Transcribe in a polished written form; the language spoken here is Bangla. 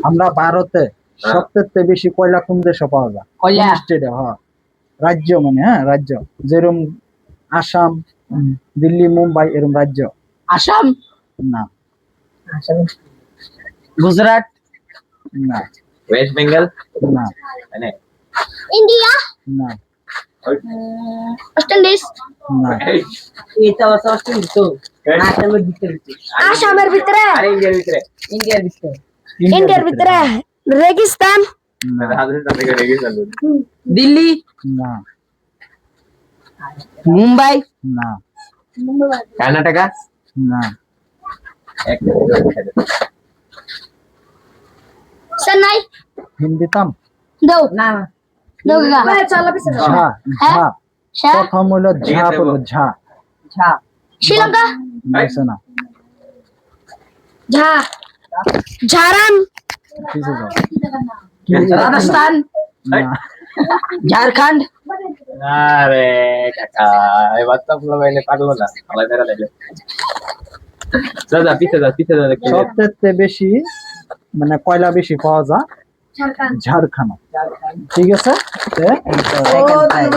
আমরা ভারতে সবচেয়ে বেশি কয়লা কোন দেশে পাওয়া যায়? কয়লা? কোন স্টেটে? হ্যাঁ, রাজ্য মানে, হ্যাঁ রাজ্য, যেরকম আসাম, দিল্লি, মুম্বাই এরকম রাজ্য। আসাম, না গুজরাট, না ওয়েস্ট বেঙ্গল, না মানে ইন্ডিয়া, না ওয়েস্ট ইন্ডিজ, না এটা অস্ট্রেলিয়া তো আসামের ভিতরে, আসামের ভিতরে, আরে ইন্ডিয়ার ভিতরে ইন্ডিয়ার ভিতরে, ইন্ডিয়ার ভিতরে, রেগিস্তান, না রাজস্থান থেকে রেগিস্তান, দিল্লি, না মুম্বাই, না কর্ণাটকা, না এক মিনিট চেন্নাই, হিন্দি তাম দাও না দাও কাকা চলো পিছে ঝা ঝা হ্যাঁ প্রথম হলো ঝা বলবো, ঝা। ঝা, শ্রীলঙ্কা, বুঝছে না? ঝা ঝাড়ান, কিছু যাও। রাজস্থান, না ঝাড়খণ্ড, আরে কাকা এবার তো আপনার বাইরে পাগলো না আলাই বেড়া লাগলে দাদা পিছে যা দেখতে সবচেয়ে বেশি মানে কয়লা বেশি পাওয়া যায় ঝাড়খণ্ড, ঝাড়খণ্ড। ঠিক আছে, সেকেন্ড প্রাইজ।